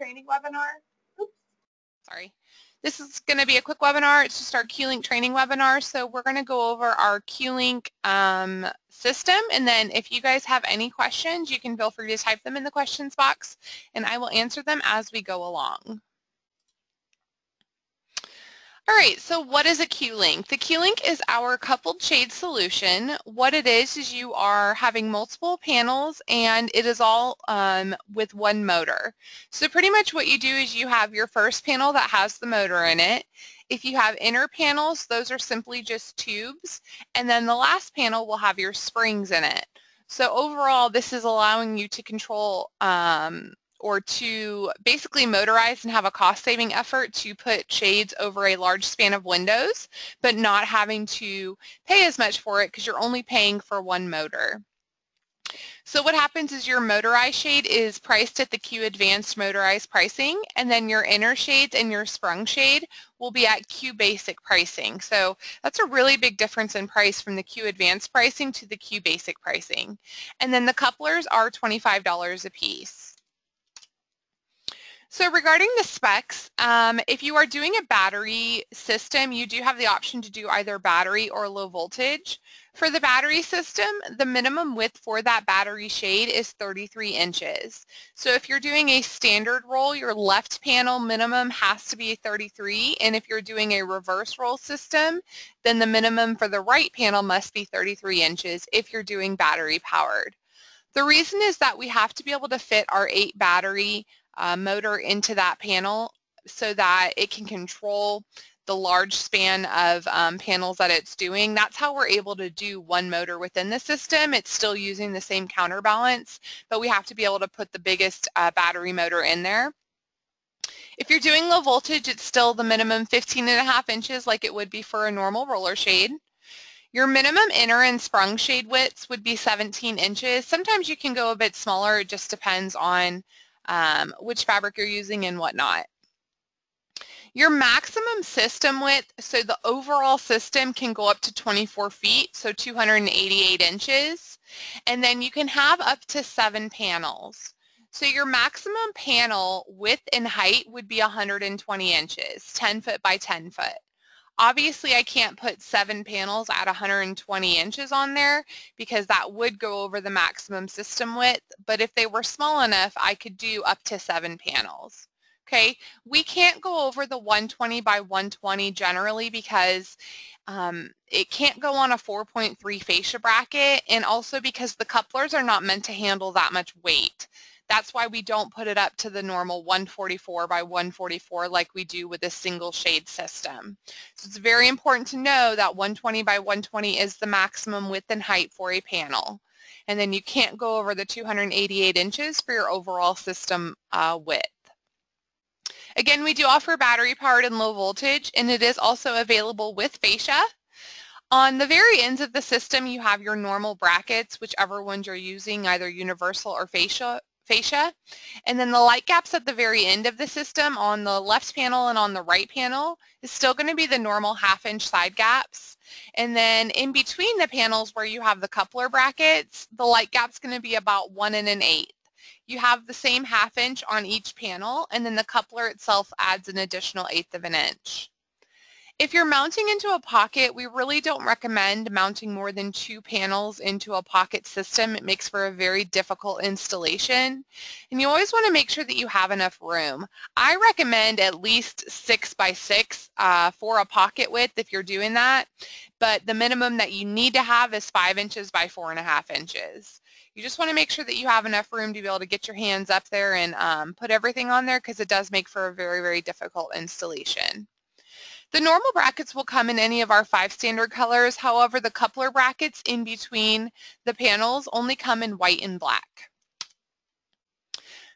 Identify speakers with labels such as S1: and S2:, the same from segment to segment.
S1: training webinar. Oops.
S2: Sorry. This is going to be a quick webinar. It's just our Qlink training webinar. So we're going to go over our Qlink system, and then if you guys have any questions, you can feel free to type them in the questions box, and I will answer them as we go along. All right, so what is a Qlink? The Qlink is our coupled shade solution. What it is you are having multiple panels, and it is all with one motor. So pretty much what you do is you have your first panel that has the motor in it. If you have inner panels, those are simply just tubes, and then the last panel will have your springs in it. So overall, this is allowing you to control or to basically motorize and have a cost-saving effort to put shades over a large span of windows, but not having to pay as much for it because you're only paying for one motor. So what happens is your motorized shade is priced at the Q Advanced motorized pricing, and then your inner shades and your sprung shade will be at Q Basic pricing. So that's a really big difference in price from the Q Advanced pricing to the Q Basic pricing. And then the couplers are $25 a piece. So regarding the specs, if you are doing a battery system, you do have the option to do either battery or low voltage. For the battery system, the minimum width for that battery shade is 33 inches. So if you're doing a standard roll, your left panel minimum has to be 33, and if you're doing a reverse roll system, then the minimum for the right panel must be 33 inches if you're doing battery powered. The reason is that we have to be able to fit our 8 battery motor into that panel so that it can control the large span of panels that it's doing. That's how we're able to do one motor within the system. It's still using the same counterbalance, but we have to be able to put the biggest battery motor in there. If you're doing low voltage, it's still the minimum 15.5 inches like it would be for a normal roller shade. Your minimum inner and sprung shade widths would be 17 inches. Sometimes you can go a bit smaller. It just depends on which fabric you're using and whatnot. Your maximum system width, so the overall system can go up to 24 feet, so 288 inches, and then you can have up to 7 panels. So your maximum panel width and height would be 120 inches, 10 foot by 10 foot. Obviously, I can't put 7 panels at 120 inches on there because that would go over the maximum system width, but if they were small enough, I could do up to 7 panels. Okay, we can't go over the 120 by 120 generally because it can't go on a 4.3 fascia bracket, and also because the couplers are not meant to handle that much weight. That's why we don't put it up to the normal 144 by 144 like we do with a single shade system. So it's very important to know that 120 by 120 is the maximum width and height for a panel. And then you can't go over the 288 inches for your overall system width. Again, we do offer battery powered and low voltage, and it is also available with fascia. On the very ends of the system, you have your normal brackets, whichever ones you're using, either universal or fascia. And then the light gaps at the very end of the system on the left panel and on the right panel is still going to be the normal 1/2 inch side gaps. And then in between the panels where you have the coupler brackets, the light gap's going to be about 1 1/8. You have the same 1/2 inch on each panel, and then the coupler itself adds an additional 1/8 of an inch. If you're mounting into a pocket, we really don't recommend mounting more than 2 panels into a pocket system. It makes for a very difficult installation, and you always want to make sure that you have enough room. I recommend at least 6 by 6 for a pocket width if you're doing that, but the minimum that you need to have is 5 inches by 4.5 inches. You just want to make sure that you have enough room to be able to get your hands up there and put everything on there, because it does make for a very, very difficult installation. The normal brackets will come in any of our 5 standard colors. However, the coupler brackets in between the panels only come in white and black.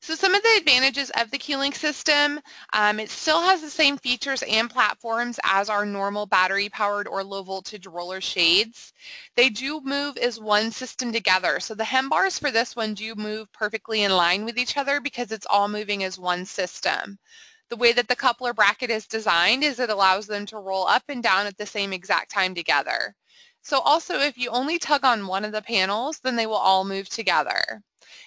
S2: So some of the advantages of the Qlink system, it still has the same features and platforms as our normal battery-powered or low-voltage roller shades. They do move as one system together. So the hem bars for this one do move perfectly in line with each other because it's all moving as one system. The way that the coupler bracket is designed is it allows them to roll up and down at the same exact time together. So also if you only tug on one of the panels, then they will all move together.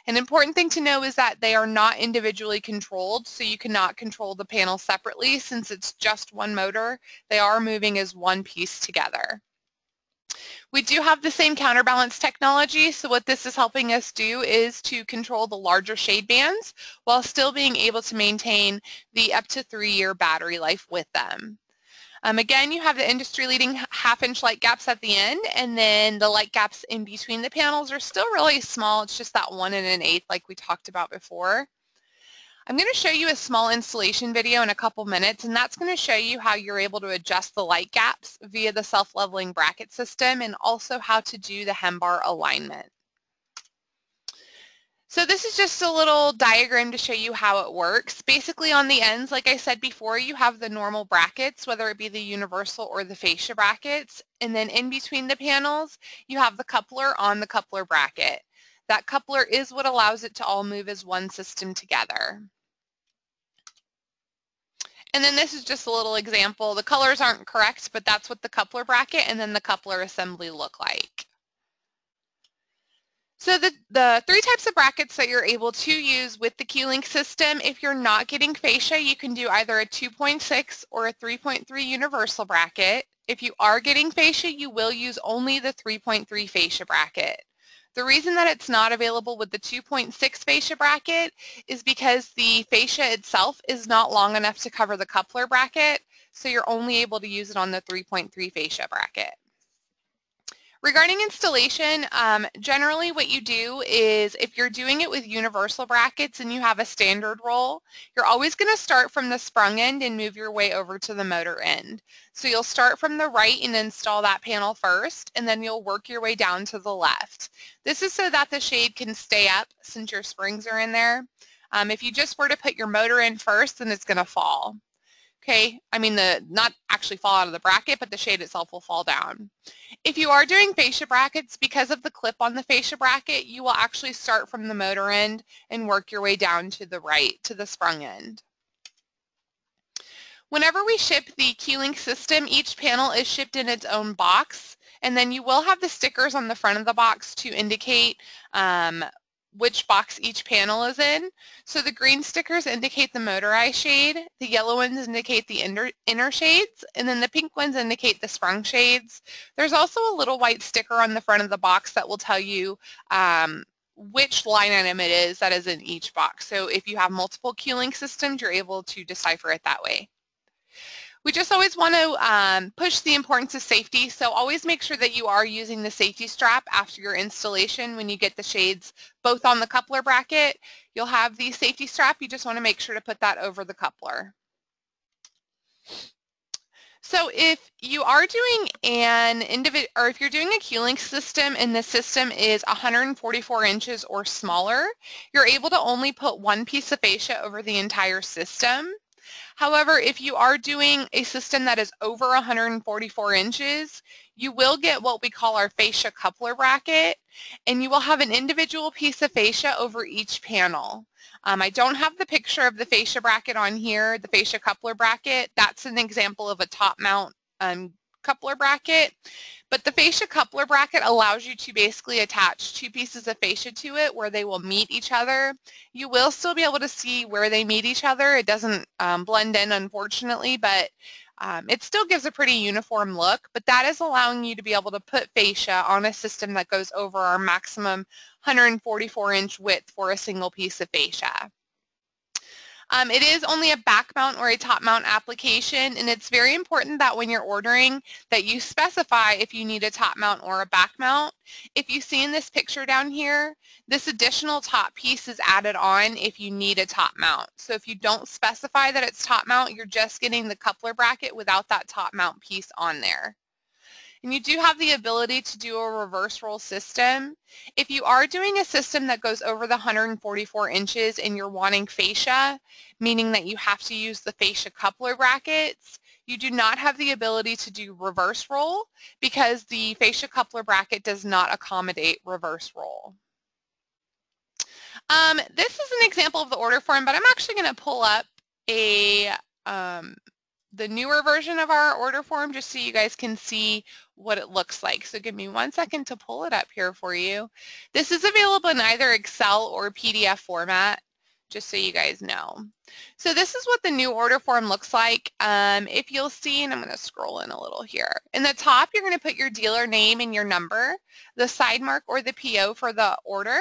S2: An important thing to know is that they are not individually controlled, so you cannot control the panel separately since it's just one motor. They are moving as one piece together. We do have the same counterbalance technology, so what this is helping us do is to control the larger shade bands while still being able to maintain the up to 3-year battery life with them. Again, you have the industry-leading half-inch light gaps at the end, and then the light gaps in between the panels are still really small. It's just that 1 1/8 like we talked about before. I'm going to show you a small installation video in a couple minutes, and that's going to show you how you're able to adjust the light gaps via the self-leveling bracket system and also how to do the hem bar alignment. So this is just a little diagram to show you how it works. Basically on the ends, like I said before, you have the normal brackets, whether it be the universal or the fascia brackets, and then in between the panels, you have the coupler on the coupler bracket. That coupler is what allows it to all move as one system together. And then this is just a little example. The colors aren't correct, but that's what the coupler bracket and then the coupler assembly look like. So the 3 types of brackets that you're able to use with the Qlink system, if you're not getting fascia, you can do either a 2.6 or a 3.3 universal bracket. If you are getting fascia, you will use only the 3.3 fascia bracket. The reason that it's not available with the 2.6 fascia bracket is because the fascia itself is not long enough to cover the coupler bracket, so you're only able to use it on the 3.3 fascia bracket. Regarding installation, generally what you do is if you're doing it with universal brackets and you have a standard roll, you're always going to start from the sprung end and move your way over to the motor end. So you'll start from the right and install that panel first, and then you'll work your way down to the left. This is so that the shade can stay up since your springs are in there. If you just were to put your motor in first, then it's going to fall. Okay, I mean not actually fall out of the bracket, but the shade itself will fall down. If you are doing fascia brackets, because of the clip on the fascia bracket, you will actually start from the motor end and work your way down to the right, to the sprung end. Whenever we ship the Qlink system, each panel is shipped in its own box, and then you will have the stickers on the front of the box to indicate which box each panel is in. So the green stickers indicate the motorized shade, the yellow ones indicate the inner shades, and then the pink ones indicate the sprung shades. There's also a little white sticker on the front of the box that will tell you which line item it is that is in each box. So if you have multiple Qlink systems, you're able to decipher it that way. We just always want to push the importance of safety, so always make sure that you are using the safety strap after your installation when you get the shades both on the coupler bracket. You'll have the safety strap, you just want to make sure to put that over the coupler. So if you are doing if you're doing a Qlink system and the system is 144 inches or smaller, you're able to only put one piece of fascia over the entire system. However, if you are doing a system that is over 144 inches, you will get what we call our fascia coupler bracket, and you will have an individual piece of fascia over each panel. I don't have the picture of the fascia bracket on here, the fascia coupler bracket. That's an example of a top mount coupler bracket. But the fascia coupler bracket allows you to basically attach 2 pieces of fascia to it where they will meet each other. You will still be able to see where they meet each other. It doesn't blend in, unfortunately, but it still gives a pretty uniform look. But that is allowing you to be able to put fascia on a system that goes over our maximum 144-inch width for a single piece of fascia. It is only a back mount or a top mount application, and it's very important that when you're ordering that you specify if you need a top mount or a back mount. If you see in this picture down here, this additional top piece is added on if you need a top mount. So if you don't specify that it's top mount, you're just getting the coupler bracket without that top mount piece on there. And you do have the ability to do a reverse roll system. If you are doing a system that goes over the 144 inches and you're wanting fascia, meaning that you have to use the fascia coupler brackets, you do not have the ability to do reverse roll because the fascia coupler bracket does not accommodate reverse roll. This is an example of the order form, but I'm actually going to pull up a the newer version of our order form just so you guys can see what it looks like. So give me 1 second to pull it up here for you. This is available in either Excel or PDF format, just so you guys know. So this is what the new order form looks like. If you'll see, and I'm going to scroll in a little here. In the top, you're going to put your dealer name and your number, the side mark or the PO for the order,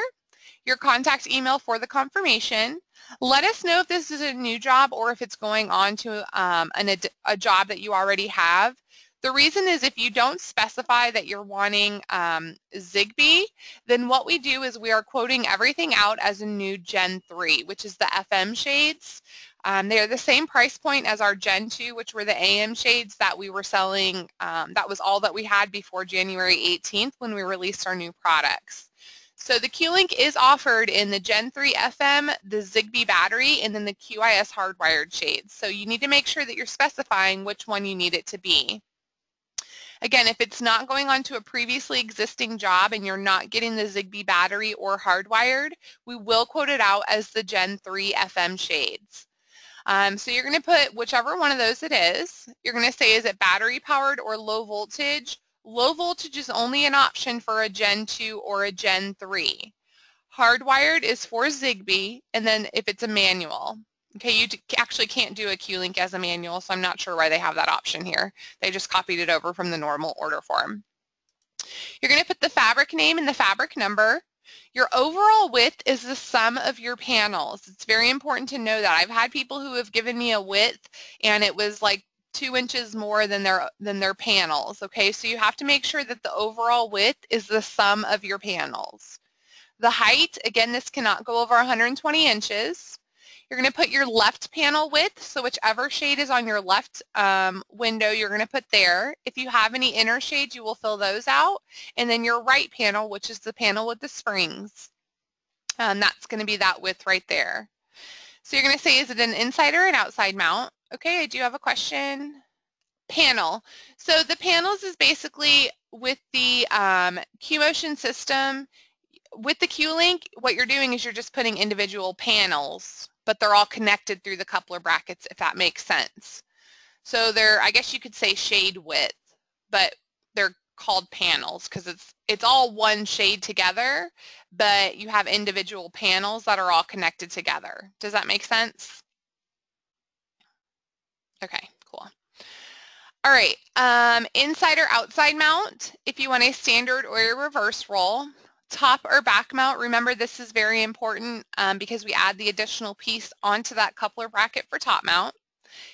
S2: your contact email for the confirmation. Let us know if this is a new job or if it's going on to a job that you already have. The reason is if you don't specify that you're wanting Zigbee, then what we do is we are quoting everything out as a new Gen 3, which is the FM shades. They are the same price point as our Gen 2, which were the AM shades that we were selling. That was all that we had before January 18th when we released our new products. So the Qlink is offered in the Gen 3 FM, the Zigbee battery, and then the QIS hardwired shades. So you need to make sure that you're specifying which one you need it to be. Again, if it's not going on to a previously existing job and you're not getting the Zigbee battery or hardwired, we will quote it out as the Gen 3 FM shades. So you're going to put whichever one of those it is. You're going to say, is it battery powered or low voltage? Low voltage is only an option for a Gen 2 or a Gen 3. Hardwired is for Zigbee, and then if it's a manual. Okay, you actually can't do a Qlink as a manual, so I'm not sure why they have that option here. They just copied it over from the normal order form. You're going to put the fabric name and the fabric number. Your overall width is the sum of your panels. It's very important to know that. I've had people who have given me a width and it was like 2 inches more than their panels. Okay, so you have to make sure that the overall width is the sum of your panels. The height, again, this cannot go over 120 inches. You're going to put your left panel width, so whichever shade is on your left window, you're going to put there. If you have any inner shades, you will fill those out. And then your right panel, which is the panel with the springs, that's going to be that width right there. So you're going to say, is it an inside or an outside mount? Okay, I do have a question. Panel. So the panels is basically with the Qmotion system. With the Qlink, what you're doing is you're just putting individual panels, but they're all connected through the coupler brackets, if that makes sense. So they're, I guess you could say shade width, but they're called panels because it's all one shade together, but you have individual panels that are all connected together. Does that make sense? Okay, cool. All right, inside or outside mount, if you want a standard or a reverse roll. Top or back mount, remember this is very important because we add the additional piece onto that coupler bracket for top mount.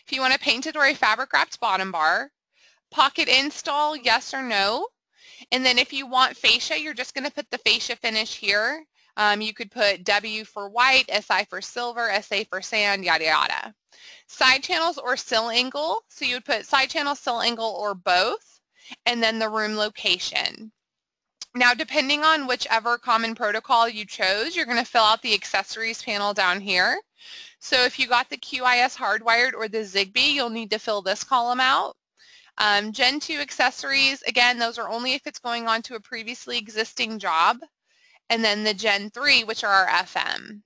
S2: If you want a painted or a fabric wrapped bottom bar. Pocket install, yes or no. And then if you want fascia, you're just going to put the fascia finish here. You could put W for white, SI for silver, SA for sand, yada yada. Side channels or sill angle, so you would put side channel, sill angle, or both, and then the room location. Now, depending on whichever common protocol you chose, you're going to fill out the accessories panel down here. So if you got the QIS hardwired or the Zigbee, you'll need to fill this column out. Gen 2 accessories, again, those are only if it's going on to a previously existing job. And then the Gen 3, which are our FM.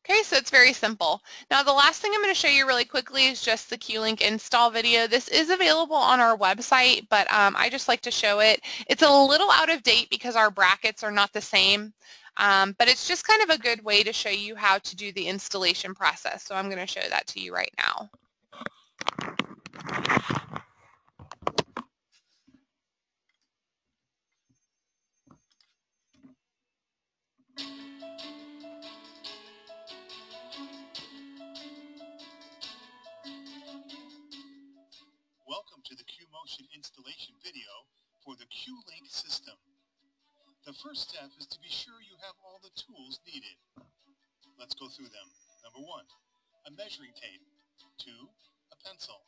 S2: Okay, so it's very simple. Now the last thing I'm going to show you really quickly is just the Qlink install video. This is available on our website, but I just like to show it. It's a little out of date because our brackets are not the same, but it's just kind of a good way to show you how to do the installation process. So I'm going to show that to you right now.
S1: Welcome to the Qmotion installation video for the Qlink system. The first step is to be sure you have all the tools needed. Let's go through them. Number 1, a measuring tape. 2, a pencil.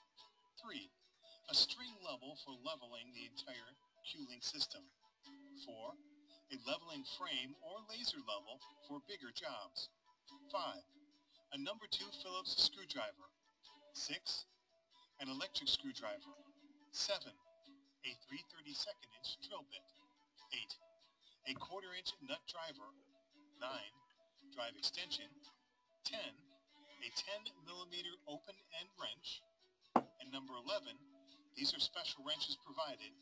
S1: 3, a string level for leveling the entire Qlink system. 4, a leveling frame or laser level for bigger jobs. 5, a number 2 Phillips screwdriver. 6, an electric screwdriver. 7, a 3/32" drill bit. 8, a 1/4" nut driver. 9, drive extension. 10, a a 10mm open end wrench, and number 11, these are special wrenches provided,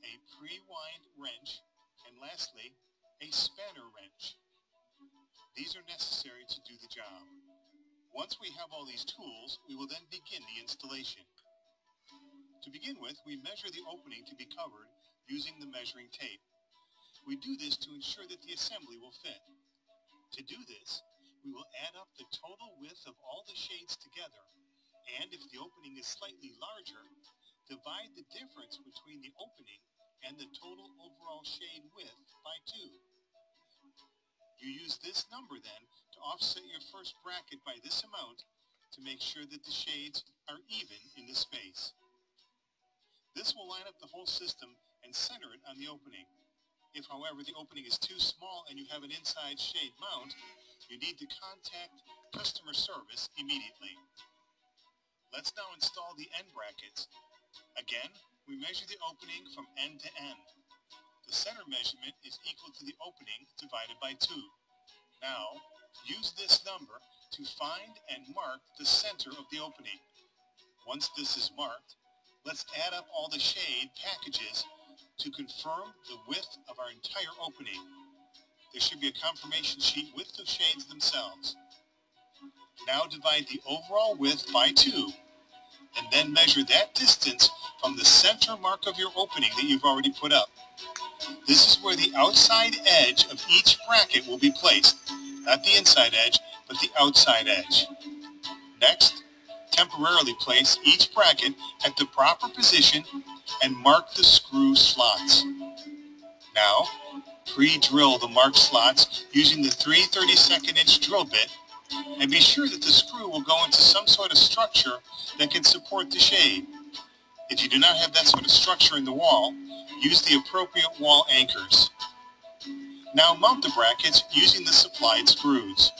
S1: a pre-wind wrench, and lastly, a spanner wrench. These are necessary to do the job. Once we have all these tools, we will then begin the installation. To begin with, we measure the opening to be covered using the measuring tape. We do this to ensure that the assembly will fit. To do this, we will add up the total width of all the shades together, and if the opening is slightly larger, divide the difference between the opening and the total overall shade width by 2. You use this number then to offset your first bracket by this amount to make sure that the shades are even in the space. This will line up the whole system and center it on the opening. If, however, the opening is too small and you have an inside shade mount, you need to contact customer service immediately. Let's now install the end brackets. Again, we measure the opening from end to end. The center measurement is equal to the opening divided by 2. Now, use this number to find and mark the center of the opening. Once this is marked, let's add up all the shade packages to confirm the width of our entire opening. There should be a confirmation sheet with the shades themselves. Now divide the overall width by 2, and then measure that distance from the center mark of your opening that you've already put up. This is where the outside edge of each bracket will be placed. Not the inside edge, but the outside edge. Next, temporarily place each bracket at the proper position and mark the screw slots. Now, pre-drill the marked slots using the 3/32 inch drill bit, and be sure that the screw will go into some sort of structure that can support the shade. If you do not have that sort of structure in the wall, use the appropriate wall anchors. Now mount the brackets using the supplied screws.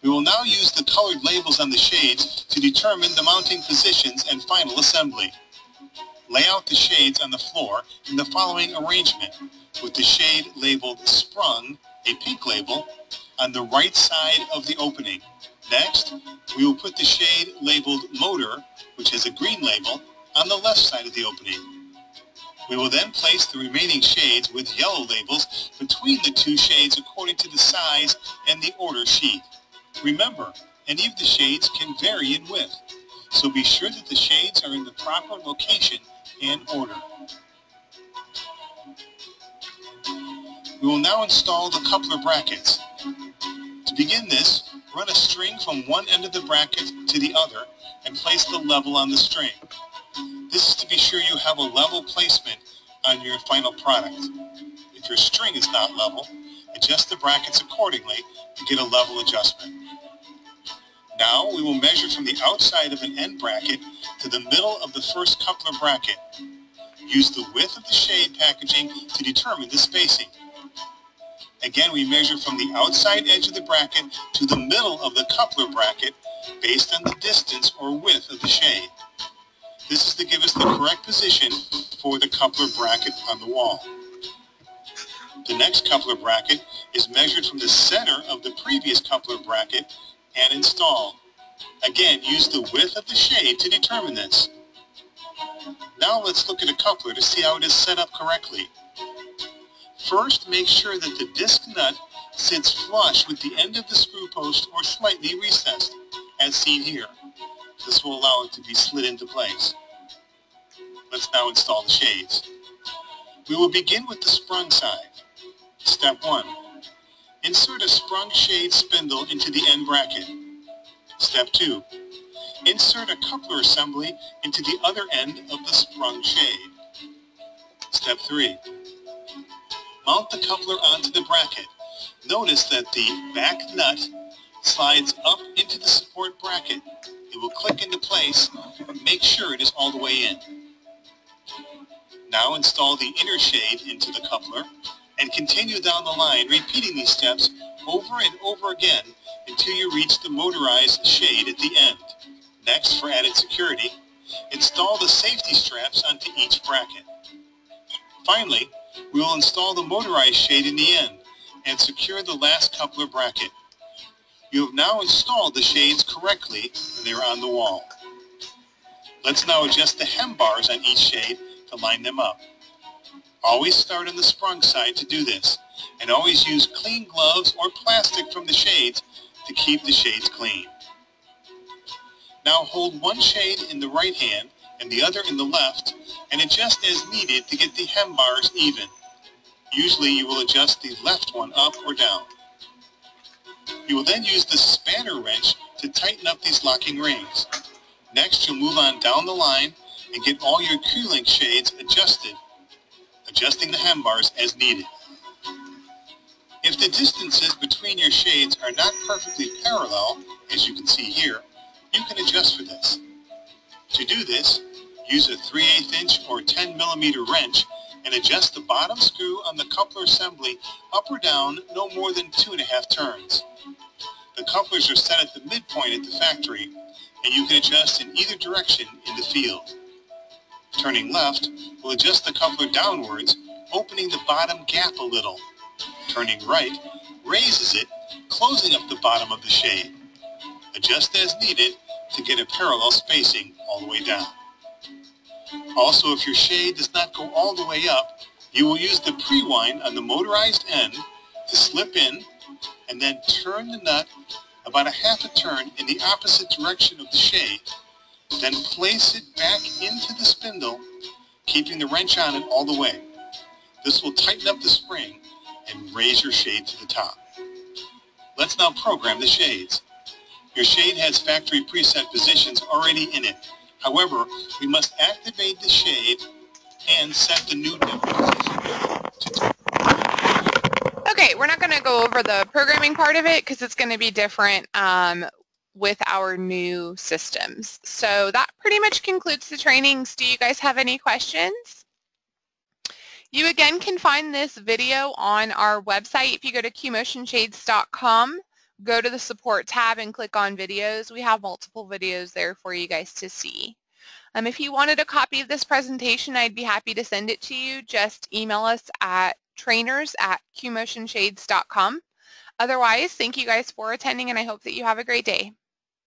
S1: We will now use the colored labels on the shades to determine the mounting positions and final assembly. Lay out the shades on the floor in the following arrangement, with the shade labeled Sprung, a pink label, on the right side of the opening. Next, we will put the shade labeled Motor, which has a green label, on the left side of the opening. We will then place the remaining shades with yellow labels between the two shades according to the size and the order sheet. Remember, any of the shades can vary in width, so be sure that the shades are in the proper location and order. We will now install the coupler brackets. To begin this, run a string from one end of the bracket to the other and place the level on the string. This is to be sure you have a level placement on your final product. If your string is not level, adjust the brackets accordingly to get a level adjustment. Now we will measure from the outside of an end bracket to the middle of the first coupler bracket. Use the width of the shade packaging to determine the spacing. Again, we measure from the outside edge of the bracket to the middle of the coupler bracket based on the distance or width of the shade. This is to give us the correct position for the coupler bracket on the wall. The next coupler bracket is measured from the center of the previous coupler bracket and installed. Again, use the width of the shade to determine this. Now let's look at a coupler to see how it is set up correctly. First, make sure that the disc nut sits flush with the end of the screw post or slightly recessed, as seen here. This will allow it to be slid into place. Let's now install the shades. We will begin with the sprung side. Step 1. Insert a sprung shade spindle into the end bracket. Step 2. Insert a coupler assembly into the other end of the sprung shade. Step 3. Mount the coupler onto the bracket. Notice that the back nut slides up into the support bracket. It will click into place and make sure it is all the way in. Now install the inner shade into the coupler and continue down the line, repeating these steps over and over again until you reach the motorized shade at the end. Next, for added security, install the safety straps onto each bracket. Finally, we will install the motorized shade in the end and secure the last coupler bracket. You have now installed the shades correctly and they are on the wall. Let's now adjust the hem bars on each shade to line them up. Always start on the sprung side to do this, and always use clean gloves or plastic from the shades to keep the shades clean. Now hold one shade in the right hand and the other in the left and adjust as needed to get the hem bars even. Usually you will adjust the left one up or down. You will then use the spanner wrench to tighten up these locking rings. Next, you'll move on down the line and get all your Qlink shades adjusted, adjusting the hem bars as needed. If the distances between your shades are not perfectly parallel, as you can see here, you can adjust for this. To do this, use a 3/8 inch or 10 millimeter wrench and adjust the bottom screw on the coupler assembly up or down no more than 2.5 turns. The couplers are set at the midpoint at the factory, and you can adjust in either direction in the field. Turning left will adjust the coupler downwards, opening the bottom gap a little. Turning right raises it, closing up the bottom of the shade. Adjust as needed to get a parallel spacing all the way down. Also, if your shade does not go all the way up, you will use the pre-wind on the motorized end to slip in and then turn the nut about 1/2 turn in the opposite direction of the shade. Then place it back into the spindle, keeping the wrench on it all the way. This will tighten up the spring and raise your shade to the top. Let's now program the shades. Your shade has factory preset positions already in it. However, we must activate the shade and set the new position.
S2: Okay, we're not going to go over the programming part of it because it's going to be different with our new systems. So that pretty much concludes the trainings. Do you guys have any questions? You again can find this video on our website. If you go to qmotionshades.com, go to the support tab and click on videos. We have multiple videos there for you guys to see. If you wanted a copy of this presentation, I'd be happy to send it to you. Just email us at trainers@qmotionshades.com. Otherwise, thank you guys for attending, and I hope that you have a great day.